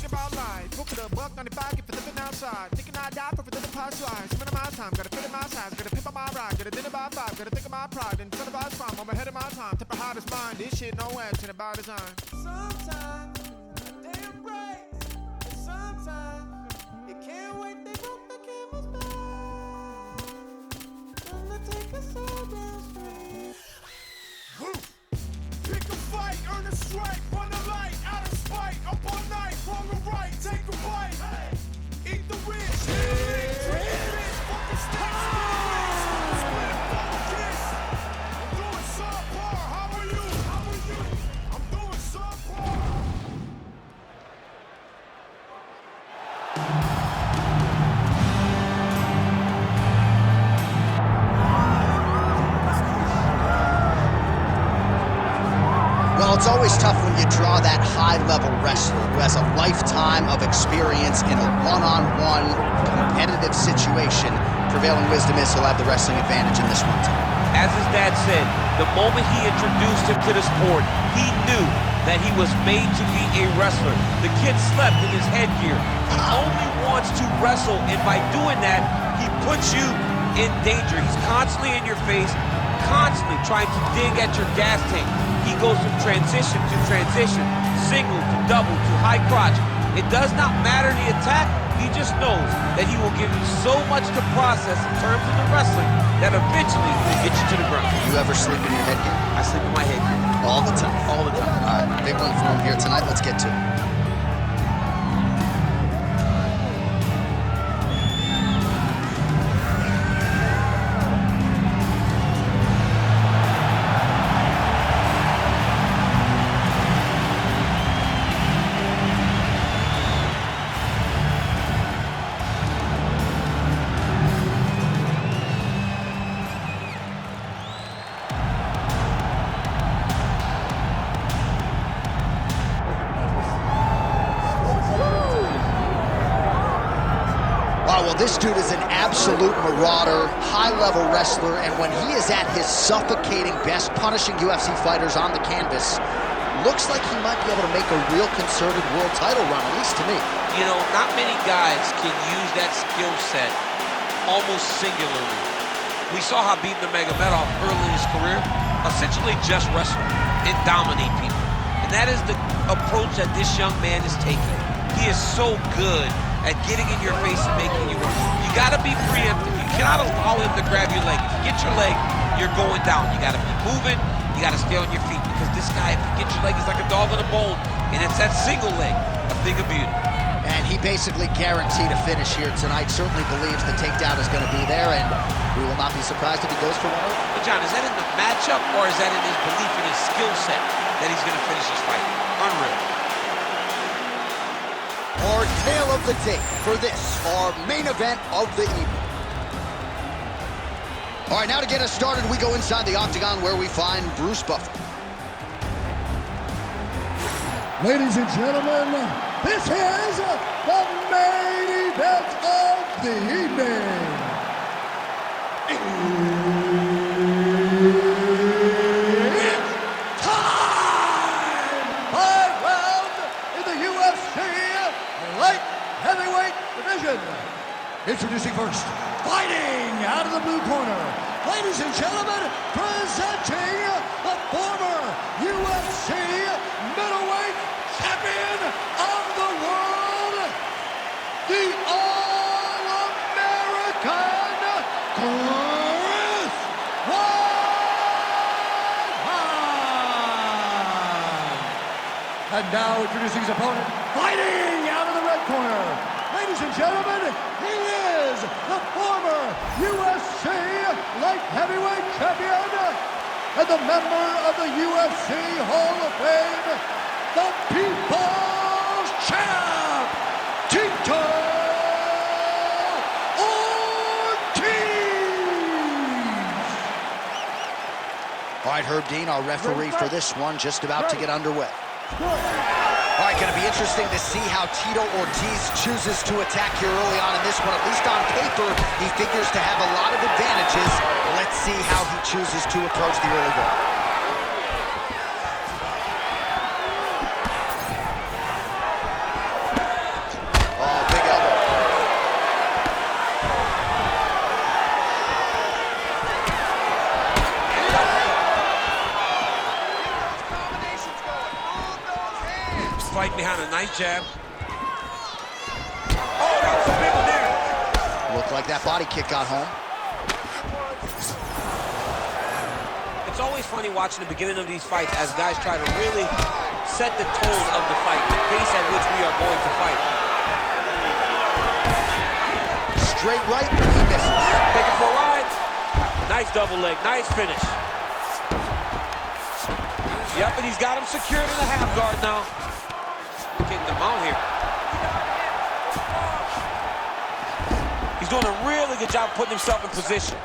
thinking about life. Book the buck 95, get for living outside. Thinking I die for the past lives. Some of my time, gotta fit in my size, gotta pimp on my ride, gotta dinner by 5, gotta think of my pride. In front of our crime, I'm ahead of my time. Tip of hottest mind, this shit no action about design. Sometimes, damn right. Sometimes, you can't wait, they broke the camel's back. Gonna take us all down straight. Pick a fight, earn a strike, run a light, out of spite, up all night, wrong or right, take a bite. Hey. Eat the rich, eat the rich, drink the rich, fucking sticks, split it, focus. I'm doing subpar, how are you? How are you? I'm doing subpar. Well, it's always tough when you draw that high-level wrestler who has a lifetime of experience in a one-on-one competitive situation. Prevailing wisdom is he'll have the wrestling advantage in this one too. As his dad said, the moment he introduced him to the sport, he knew that he was made to be a wrestler. The kid slept in his headgear. He only wants to wrestle, and by doing that, he puts you in danger. He's constantly in your face, constantly trying to dig at your gas tank. He goes from transition to transition, single to double to high crotch. It does not matter the attack. He just knows that he will give you so much to process in terms of the wrestling that eventually will get you to the ground. You ever sleep in your headgear? I sleep in my headgear. All the time? All the time. All right, big one for him here tonight. Let's get to it. This dude is an absolute marauder, high-level wrestler, and when he is at his suffocating best, punishing UFC fighters on the canvas, looks like he might be able to make a real concerted world title run, at least to me. You know, not many guys can use that skill set almost singularly. We saw Khabib Nurmagomedov early in his career essentially just wrestle and dominate people. And that is the approach that this young man is taking. He is so good at getting in your face and making you work. You gotta be preemptive. You cannot allow him to grab your leg. If you get your leg, you're going down. You gotta be moving, you gotta stay on your feet, because this guy, if you get your leg, he's like a dog on a bone, and it's that single leg, a thing of beauty. And he basically guaranteed a finish here tonight. Certainly believes the takedown is gonna be there, and we will not be surprised if he goes for one over. But John, is that in the matchup, or is that in his belief in his skill set that he's gonna finish this fight? Unreal. Our tale of the day for this, our main event of the evening. All right, now to get us started, we go inside the octagon where we find Bruce Buffer. Ladies and gentlemen, this is the main event of the evening. It's time! 5 rounds in the UFC light heavyweight division. Introducing first, fighting out of the blue corner, ladies and gentlemen, presenting the former UFC middleweight champion of the world, the All-American Chris Weidman. And now introducing his opponent, fighting out of the red corner, ladies and gentlemen, he is the former UFC light heavyweight champion and the member of the UFC Hall of Fame, the People's Champ, Tito Ortiz. All right, Herb Dean, our referee for this one, just about to get underway. All right, going to be interesting to see how Tito Ortiz chooses to attack here early on in this one. At least on paper, he figures to have a lot of advantages. Let's see how he chooses to approach the early going. fighting behind a nice jab. Oh, that was a big one there. Looked like that body kick got home. It's always funny watching the beginning of these fights as guys try to really set the tone of the fight, the pace at which we are going to fight. Straight right, he misses. Take it for a ride. Nice double leg, nice finish. Yep, and he's got him secured in the half guard now. Getting the mount here. He's doing a really good job putting himself in position.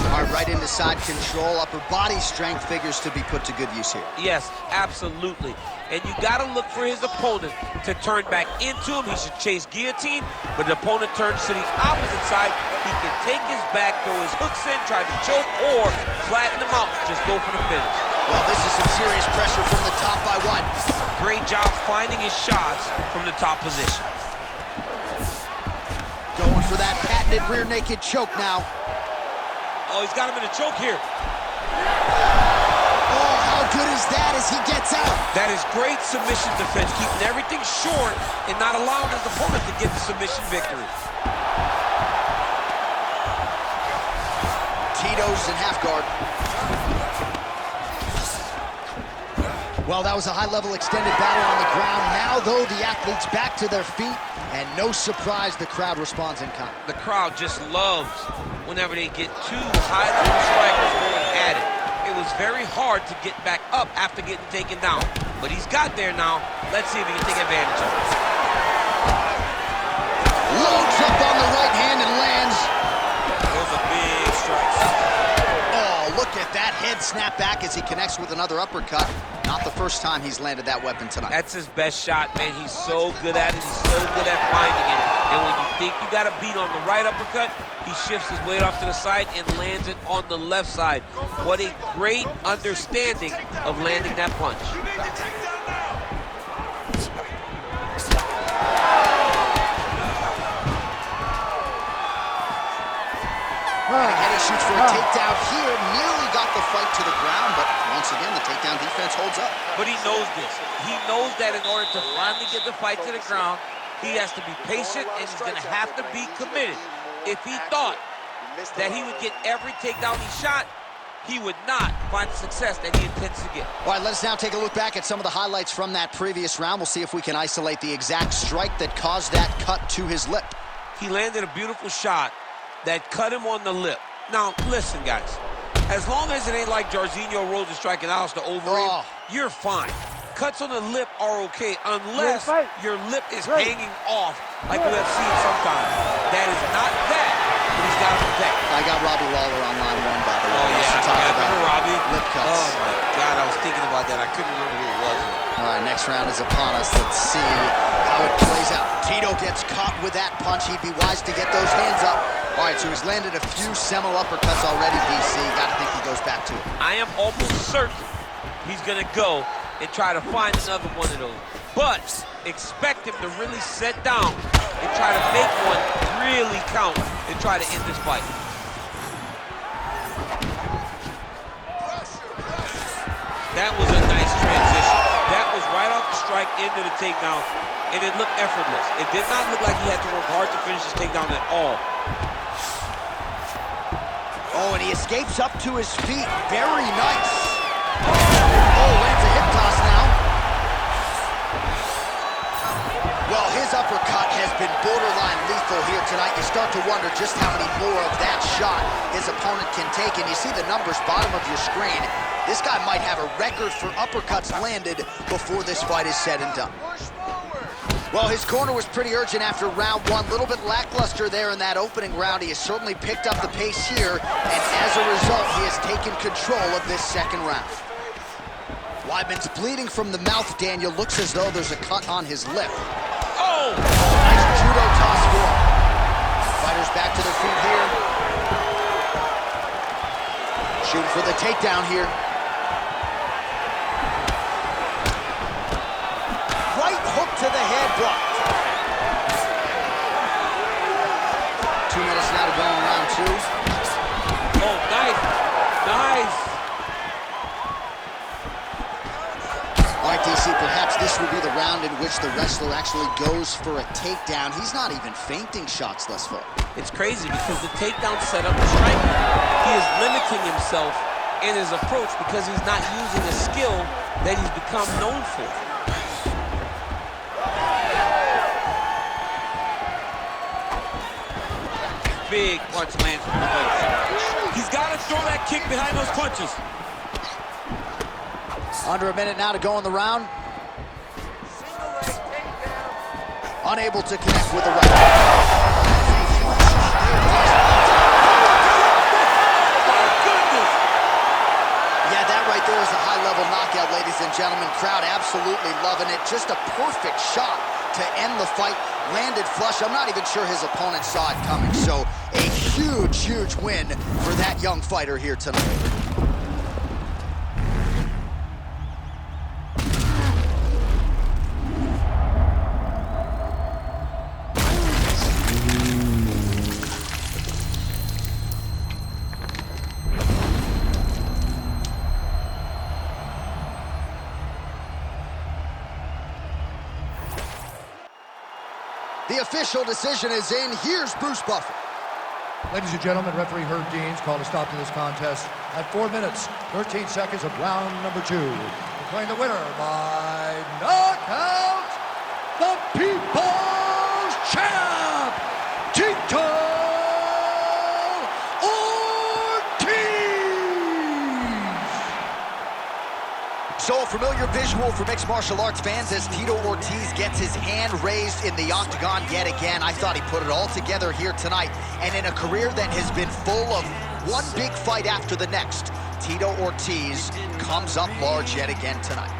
All right, right into side control. Upper body strength figures to be put to good use here. Yes, absolutely. And you got to look for his opponent to turn back into him. He should chase guillotine, but the opponent turns to the opposite side. He can take his back, throw his hooks in, try to choke, or flatten him out. Just go for the finish. Well, this is some serious pressure from the top by Weidman. Great job finding his shots from the top position. Going for that patented rear naked choke now. Oh, he's got him in a choke here. Oh, how good is that as he gets out? That is great submission defense, keeping everything short and not allowing his opponent to get the submission victory. Tito's in half guard. Well, that was a high-level extended battle on the ground. Now, though, the athletes back to their feet, and no surprise, the crowd responds in kind. The crowd just loves whenever they get two high-level strikers going at it. It was very hard to get back up after getting taken down, but he's got there now. Let's see if he can take advantage of it. Loads up on the right hand and lands. Those are big strikes. Oh, look at that head snap back as he connects with another uppercut. Not the first time he's landed that weapon tonight. That's his best shot, man. He's so good at it. He's so good at finding it. And when you think you got a beat on the right uppercut, he shifts his weight off to the side and lands it on the left side. What a great understanding of landing that punch. And he shoots for a takedown here. Nearly got the fight to the ground, but once again, the takedown defense holds up. But he knows this. He knows that in order to finally get the fight to the ground, he has to be patient and he's going to have to be committed. If he thought that he would get every takedown he shot, he would not find the success that he intends to get. All right, let us now take a look back at some of the highlights from that previous round. We'll see if we can isolate the exact strike that caused that cut to his lip. He landed a beautiful shot that cut him on the lip. Now, listen, guys. As long as it ain't like Jairzinho Rose is striking out to ovary, you're fine. Cuts on the lip are okay, unless your lip is hanging off, like we have seen sometimes. That is not that, but he's got to protect. I got Robbie Lawler on line one, by the way. Oh, yeah, I remember Robbie. Lip cuts. Oh, my God, I was thinking about that. I couldn't remember who it was. All right, next round is upon us. Let's see how it plays out. Tito gets caught with that punch. He'd be wise to get those hands up. All right, so he's landed a few seminal uppercuts already, DC. Got to think he goes back to it. I am almost certain he's going to go and try to find another one of those. But expect him to really sit down and try to make one really count and try to end this fight. That was a nice transition. That was right off the strike into the takedown, and it looked effortless. It did not look like he had to work hard to finish his takedown at all. Oh, and he escapes up to his feet. Very nice. Oh, lands a hip toss now. Well, his uppercut has been borderline lethal here tonight. You start to wonder just how many more of that shot his opponent can take. And you see the numbers bottom of your screen. This guy might have a record for uppercuts landed before this fight is said and done. Well, his corner was pretty urgent after round one. A little bit lackluster there in that opening round. He has certainly picked up the pace here, and as a result, he has taken control of this second round. Weidman's bleeding from the mouth, Daniel. Looks as though there's a cut on his lip. Oh! Nice judo toss for him. Fighters back to their feet here. Shooting for the takedown here. Right hook to the head, blocked. 2 minutes now to go in round two. Oh actually goes for a takedown. He's not even feinting shots thus far. It's crazy because the takedown set up the striker. He is limiting himself in his approach because he's not using a skill that he's become known for. Big punch lands from the face. He's got to throw that kick behind those punches. Under a minute now to go in the round. Unable to connect with the right. Yeah, that right there is a high-level knockout, ladies and gentlemen. Crowd absolutely loving it. Just a perfect shot to end the fight. Landed flush. I'm not even sure his opponent saw it coming. So a huge, huge win for that young fighter here tonight. The official decision is in. Here's Bruce Buffer. Ladies and gentlemen, referee Herb Deans called a stop to this contest at 4 minutes, 13 seconds of round number 2. Declaring the winner by knockout, the People's Champ, Tito So a familiar visual for mixed martial arts fans as Tito Ortiz gets his hand raised in the octagon yet again. I thought he put it all together here tonight. And in a career that has been full of one big fight after the next, Tito Ortiz comes up large yet again tonight.